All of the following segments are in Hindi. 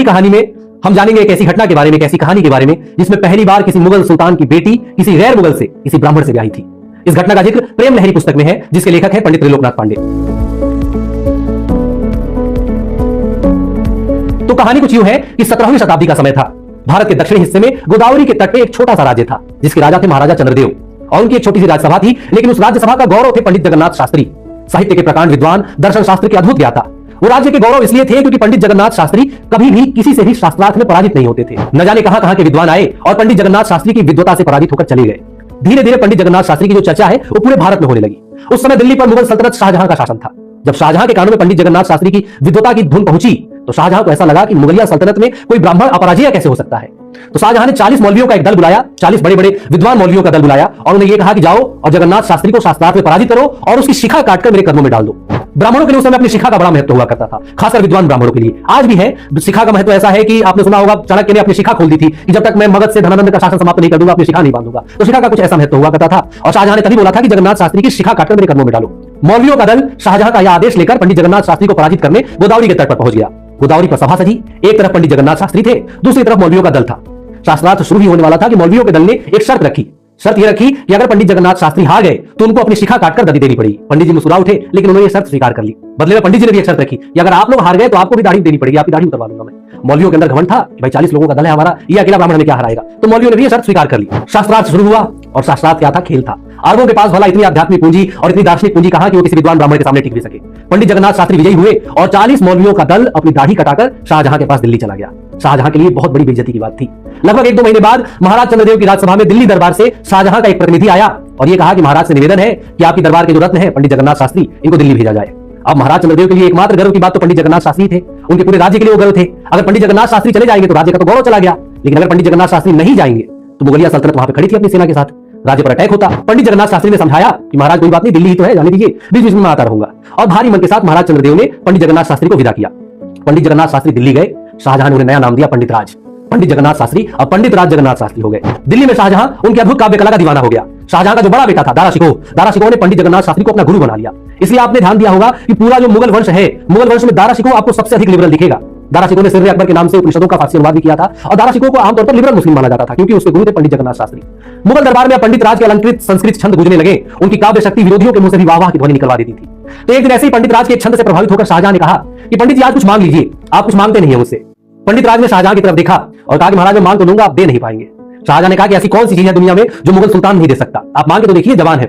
कहानी में हम जानेंगे एक ऐसी घटना के बारे में, एक ऐसी कहानी के बारे में जिसमें पहली बार किसी मुगल सुल्तान की बेटी किसी गैर मुगल से, किसी ब्राह्मण से ब्याही थी। इस घटना का जिक्र प्रेम लहरी पुस्तक में है, जिसके लेखक है पंडित त्रिलोकनाथ पांडे। तो कहानी कुछ यूं है कि 17वीं शताब्दी का समय था। भारत के दक्षिणी हिस्से में गोदावरी के तट पे एक छोटा सा राज्य था, जिसके राजा थे महाराजा चंद्रदेव, और उनकी एक छोटी सी राज्यसभा थी। लेकिन उस राज्यसभा का गौरव थे पंडित जगन्नाथ शास्त्री, साहित्य के प्रकांड विद्वान, दर्शन शास्त्र के अद्भुत ज्ञाता। वो राज्य के गौरव इसलिए थे क्योंकि पंडित जगन्नाथ शास्त्री कभी भी किसी से भी शास्त्रार्थ में पराजित नहीं होते थे। न जाने कहां के विद्वान आए और पंडित जगन्नाथ शास्त्री की विद्वता से पराजित होकर चले गए। धीरे धीरे पंडित जगन्नाथ शास्त्री की जो चर्चा है वो पूरे भारत में होने लगी। उस समय दिल्ली पर मुगल सल्तनत शाहजहां का शासन था। जब शाहजहां के कानों में पंडित जगन्नाथ शास्त्री की विद्वता की धुन पहुंची तो शाहजहां को ऐसा लगा कि मुगलिया सल्तनत में कोई ब्राह्मण अपराजय कैसे हो सकता है। तो शाहजहां ने 40 मौलवियों का एक दल बुलाया, 40 बड़े बड़े विद्वान मौलवियों का दल बुलाया, और उन्हें यह कहा कि जाओ और जगन्नाथ शास्त्री को शास्त्रार्थ में पराजित करो और उसकी शिखा काटकर मेरे कदमों में डाल दो। ब्राह्मणों के लिए उस समय अपनी शिखा का बड़ा महत्व हुआ करता था, खासकर विद्वान ब्राह्मणों के लिए। आज भी है। शिखा का महत्व ऐसा है कि आपने सुना होगा चाणक्य ने अपनी शिखा खोल दी थी कि जब तक मैं मगध से धनानंद का शासन समाप्त नहीं कर दूंगा अपनी शिखा नहीं बांधूंगा। तो शिखा का कुछ ऐसा महत्व हुआ करता था, और शाहजहां ने तभी बोला था कि जगन्नाथ शास्त्री की शिखा काटकर मेरे कदमों में डालो। मौलवियों का दल शाहजहां का यह आदेश लेकर पंडित जगन्नाथ शास्त्री को पराजित करने गोदावरी के तट पर पहुंच गया। गोदावरी पर सभा सजी, एक तरफ पंडित जगन्नाथ शास्त्री थे, दूसरी तरफ मौलवियों का दल था। शास्त्रार्थ शुरू ही होने वाला था कि मौलवियों के दल ने एक शर्त रखी। शर्त यह रखी कि अगर पंडित जगन्नाथ शास्त्री हार गए तो उनको अपनी शिखा काटकर दंडी देनी पड़ेगी। पंडित जी मुस्कुरा उठे, लेकिन उन्होंने यह शर्त स्वीकार कर ली। बदले में पंडित जी ने भी एक शर्त रखी कि अगर आप लोग हार गए तो आपको भी दाढ़ी देनी पड़ेगी, आपकी दाढ़ी उतरवा दूंगा मैं। मौलवियों के अंदर घमंड था कि भाई 40 लोगों का दल है हमारा, ये अकेला ब्राह्मण हमें क्या हराएगा। तो मौलवियों ने भी यह शर्त स्वीकार कर ली। शास्त्रार्थ शुरू हुआ, और शास्त्रार्थ क्या था? खेल था। अरबों के पास भला इतनी आध्यात्मिक पूंजी और इतनी दार्शनिक पूंजी कहां कि वो किसी विद्वान ब्राह्मण के सामने टिक भी सके। पंडित जगन्नाथ शास्त्री विजयी हुए और 40 मौलवियों का दल अपनी दाढ़ी कटाकर शाहजहां के पास दिल्ली चला गया। शाहजहां के लिए बहुत बड़ी बेइज्जती की बात थी। लगभग 1-2 महीने बाद महाराज चंद्रदेव की राजसभा में दिल्ली दरबार से शाहजहां का एक प्रतिनिधि आया और यह कहा कि महाराज से निवेदन है कि आपकी दरबार के जो रत्न है पंडित जगन्नाथ शास्त्री, इनको दिल्ली भेजा जाए। अब महाराज चंद्रदेव के लिए एकमात्र गर्व की बात तो पंडित जगन्नाथ शास्त्री थे, उनके पूरे राज्य के लिए वो गर्व थे। अगर पंडित जगन्नाथ शास्त्री चले जाएंगे तो राज्य का तो गौरव चला गया, लेकिन अगर पंडित जगन्नाथ शास्त्री नहीं जाएंगे तो मुगलिया सल्तनत वहां पर खड़ी थी अपनी सेना के साथ, राज्य पर अटैक होता। पंडित जगन्नाथ शास्त्री ने समझाया कि महाराज कोई बात नहीं, दिल्ली ही तो है, जाने दीजिए, बीच बीच में मैं आता रहूंगा। और भारी मन के साथ महाराज चंद्रदेव ने पंडित जगन्नाथ शास्त्री को विदा किया। पंडित जगन्नाथ शास्त्री दिल्ली गए। शाहजहां ने उन्हें नया नाम दिया पंडित राज। पंडित जगन्नाथ शास्त्री अब पंडित राज जगन्नाथ शास्त्री हो गए। दिल्ली में शाहजहां उनके अद्भुत काव्य कला का दीवाना हो गया। शाहजहां का जो बड़ा बेटा था दारा शिकोह ने पंडित जगन्नाथ शास्त्री को अपना गुरु बना लिया। इसलिए आपने ध्यान दिया होगा कि पूरा जो मुगल वंश है, मुगल वंश में दारा शिकोह आपको सबसे अधिक लिबरल दिखेगा। दारा शिकोह ने सिर अकबर के नाम से उपनिषदों का फारसी अनुवाद भी किया था, और दारा शिकोह को आमतौर पर लिबरल मुस्लिम माना जाता था क्योंकि उसके गुरु थे पंडित जगन्नाथ शास्त्री। मुगल दरबार में पंडित राज के अलंकृत संस्कृत छंद गूंजने लगे। उनकी काव्य शक्ति विरोधियों के मुंह से भी वाह वाह की ध्वनि निकलवा देती थी। तो एक दिन ऐसे ही पंडित राज के एक छंद से प्रभावित होकर शाहजहां ने कहा कि पंडित जी आज कुछ मांग लीजिए, आप कुछ मांगते नहीं है मुझसे। पंडित राज ने शाहजहां की तरफ देखा और कहा कि महाराज मैं मांग तो दूंगा, आप दे नहीं पाएंगे। शाहजहां ने कहा कि ऐसी कौन सी चीज है दुनिया में जो मुगल सुल्तान नहीं दे सकता, आप मांग के तो देखिए, जवान है।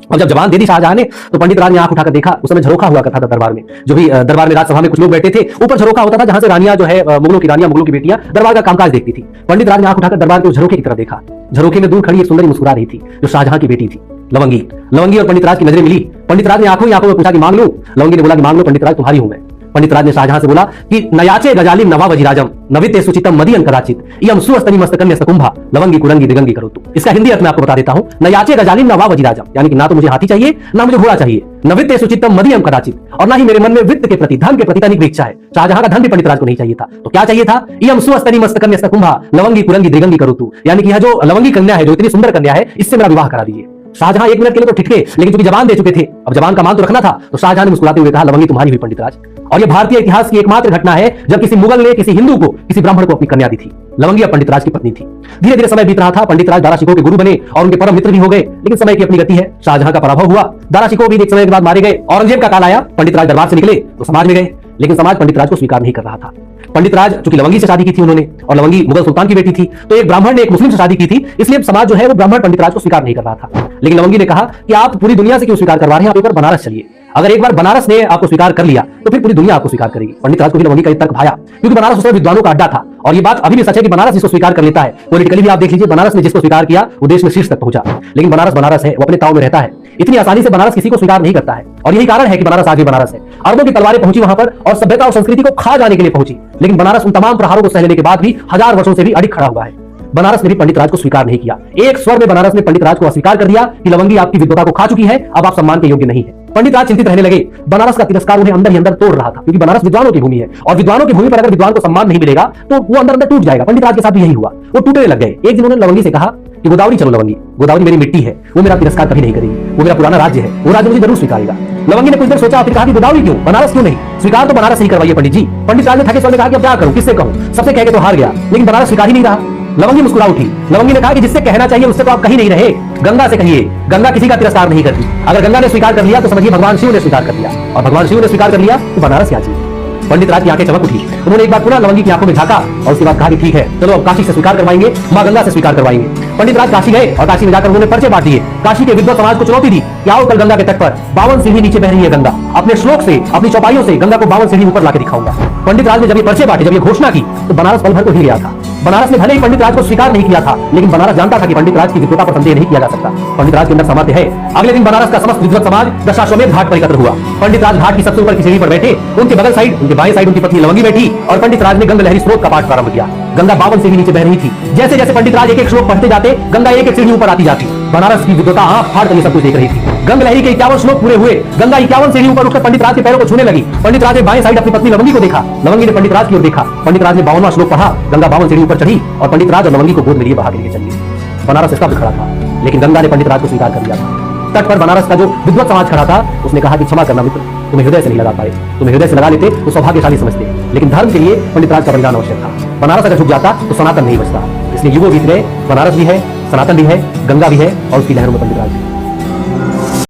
और जब जवान दे दी शाहजहां ने तो पंडित राज ने आंख उठाकर देखा। उस समय झरोखा हुआ करता था दरबार में, जो भी दरबार में राजसभा में कुछ लोग बैठे थे, ऊपर झरोखा होता था जहां से रानियां जो है मुगलों की बेटियां दरबार का कामकाज देखती थी। पंडित राज ने आंख उठाकर दरबार के झरोखे की तरफ देखा। झरोखे में दूर खड़ी एक सुंदरी मुस्कुरा रही थी, जो शाहजहां की बेटी थी, लवंगी और पंडित राज की नजरें मिली। पंडित राज ने आंखों में पूछा कि मांग लूं। लवंगी ने बोला कि मांग लो पंडित राज, तुम्हारी हूं मैं। पंडित राज ने शाहजहां से बोला कि नयाचे गजालिम नवा वजिराजम नविते सुचितम मदियन कदाचित इयम सुअस्तनी मस्तकन्या सकुंभा लवंगी कुरंगी दिगंगी करोतु। इसका हिंदी अर्थ मैं आपको बता देता हूं। नयाचे गजालिम नवा वजिराजम, यानी कि ना तो मुझे हाथी चाहिए ना मुझे घोड़ा चाहिए, नविते सुचितम मदियम कदाचित, और ना ही मेरे मन में वित्त के प्रति, धन के प्रति तनिक भी इच्छा है। शाहजहां का धन भी पंडित राज को नहीं चाहिए था, तो क्या चाहिए था? इयम सुअस्तनी मस्तकन्या सकुंभा लवंगी कुरंगी दिगंगी करोतु, यानी कि यह जो लवंगी कन्या है, जो इतनी सुंदर कन्या है, इससे मेरा विवाह करा दीजिए। शाहजहां 1 मिनट के लिए तो ठिठके, लेकिन चूंकि जवान दे चुके थे, अब जवान का मान तो रखना था, तो शाहजहां ने मुस्कुराते हुए कहा लवंगी तुम्हारी हुई पंडित राज। और यह भारतीय इतिहास की एकमात्र घटना है जब किसी मुगल ने किसी हिंदू को, किसी ब्राह्मण को अपनी कन्या दी थी। लवंगी अब पंडित राज की पत्नी थी। धीरे धीरे समय बीत रहा था। पंडित राज दारा शिकोह के गुरु बने और उनके परम मित्र भी हो गए, लेकिन समय की अपनी गति है। शाहजहां का पराभव हुआ, दारा शिकोह भी एक समय के बाद मारे गए। औरंगजेब का काल आया, पंडित राज दरबार से निकले तो समाज में गए, लेकिन समाज पंडित राज को स्वीकार नहीं कर रहा था। पंडित राज चूंकि लवंगी से शादी की थी उन्होंने, और लवंगी मुगल सुल्तान की बेटी थी, तो एक ब्राह्मण ने एक मुस्लिम से शादी की थी, इसलिए समाज जो है वो ब्राह्मण पंडित राज को स्वीकार नहीं कर रहा था। लेकिन लवंगी ने कहा कि आप पूरी दुनिया से क्यों स्वीकार करवा रहे हैं, आप एक बार बनारस चलिए। अगर एक बार बनारस ने आपको स्वीकार कर लिया तो फिर पूरी दुनिया आपको स्वीकार करेगी। पंडित राज को भी लवंगी का तर्क भाया, क्योंकि बनारस उस समय विद्वानों का अड्डा था, और ये बात अभी भी सच है कि बनारस जिसको स्वीकार कर लेता है, पॉलिटिकली भी आप देख लीजिए, बनारस ने जिसको स्वीकार किया वो देश में शीर्ष तक पहुंचा। लेकिन बनारस है, वो अपने ताव में रहता है, इतनी आसानी से बनारस किसी को स्वीकार नहीं करता है, और यही कारण है कि बनारस आज भी बनारस है। अरबों की तलवारें पहुंची वहां पर और सभ्यता और संस्कृति को खा जाने के लिए पहुंची, लेकिन बनारस उन तमाम प्रहारों को सह लेने के बाद भी 1000 वर्षों से भी अडिग खड़ा हुआ है। बनारस ने भी पंडित राज को स्वीकार नहीं किया। एक स्वर में बनारस ने पंडित राज को अस्वीकार कर दिया कि लवंगी आपकी विद्वता को खा चुकी है, अब आप सम्मान के योग्य नहीं है। पंडित राज चिंतित रहने लगे। बनारस का तिरस्कार उन्हें अंदर ही अंदर तोड़ रहा था, क्योंकि बनारस विद्वानों की भूमि है, और विद्वानों की भूमि पर अगर विद्वान को सम्मान नहीं मिलेगा तो वो अंदर अंदर टूट जाएगा। पंडित राज के साथ भी यही हुआ, वो टूटने लग गए। एक दिन उन्होंने लवंगी से कहा कि गोदावरी चलो लवंगी, गोदावरी मेरी मिट्टी है, वो मेरा तिरस्कार कभी नहीं करेगी, वो मेरा पुराना राज्य है, वो राज्य मुझे जरूर स्वीकारेगा। लवंगी ने कुछ देर सोचा, फिर कहा कि गोदावरी क्यों, बनारस क्यों नहीं? स्वीकार तो बनारस ही करवाइए पंडित जी। पंडित राज ने थके स्वर में कहा कि अब क्या करूं, किससे कहूं, सबसे कह के तो हार गया, लेकिन बनारस स्वीकार ही नहीं रहा। लवंगी मुस्कुरा उठी। लवंगी ने कहा कि जिससे कहना चाहिए उससे तो आप कहीं नहीं रहे, गंगा से कहिए, गंगा किसी का तिरस्कार नहीं करती। अगर गंगा ने स्वीकार कर लिया तो समझिए भगवान शिव ने स्वीकार कर लिया, और भगवान शिव ने स्वीकार कर लिया तो बनारस क्या चाहिए। पंडित राज की आंखें चमक उठी। उन्होंने एक बार पुनः लवंगी की आंखों में झांका और उसके बाद कहा कि ठीक है, चलो अब काशी से स्वीकार करवाएंगे, मां गंगा से स्वीकार करवाएंगे। पंडित राज काशी गए और काशी में जाकर उन्होंने पर्चे बांट दिए। काशी के विद्वत समाज को चुनौती दी कि आओ कल गंगा के तट पर 52 सीढ़ी नीचे बह रही है गंगा, अपने श्लोक से, अपनी चौपाइयों से गंगा को 52 सीढ़ी ऊपर लाके दिखाऊंगा। पंडित राज ने जब ये पर्चे बांटे, जब ये घोषणा की, तो बनारस पल भर को हिल गया था। बनारस ने भले ही पंडित राज को स्वीकार नहीं किया था, लेकिन बनारस जानता था कि पंडित राज की विद्वता पर संदेह नहीं किया जा सकता। पंडित राज के अंदर सामर्थ्य है। अगले दिन बनारस का समस्त विद्वत समाज दशाश्वमेध घाट पर एकत्र हुआ। पंडित राज घाट की सबसे ऊपर की सीढ़ी पर बैठे, उनके बगल साइड, उनके बाएं साइड उनकी पत्नी लवंगी बैठी और पंडित राज ने गंगा लहरी स्रोत का पाठ प्रारंभ किया। गंगा 52 सीढ़ी नीचे बह रही थी। जैसे जैसे पंडित राज एक एक श्लोक पढ़ते जाते, गंगा एक एक सीढ़ी ऊपर आती जाती। बनारस की विद्वता आंख फाड़ कर ये सब कुछ देख रही थी। गंगा लहरी के 51 श्लोक पूरे हुए। गंगा 51 सीढ़ी ऊपर उठकर पंडित राज के पैरों को छूने लगी। पंडित राज ने बाएं साइड अपनी पत्नी लवंगी को देखा, लवंगी ने पंडित राज की ओर देखा। पंडित राज ने 52वां श्लोक पढ़ा, गंगा 52 सीढ़ी ऊपर चढ़ी और पंडित राज और लवंगी को गोद में लिए बाहर लेके चली गई। बनारस स्तब्ध खड़ा था, लेकिन गंगा ने पंडित राज को स्वीकार कर लिया था। तट पर बनारस का जो विद्वत समाज खड़ा था, उसने कहा कि क्षमा करना मित्र, तुम्हें हृदय से नहीं लगा पाए, तुम्हें हृदय से लगा लेते तो सौभाग्यशाली समझते, लेकिन धर्म के लिए पंडित राज का बलिदान आवश्यक था। बनारस अगर झुक जाता तो सनातन नहीं बचता। इसलिए युगों बीत गए, बनारस भी है, सनातन भी है, गंगा भी है और उसकी लहरों में पंडित राज भी।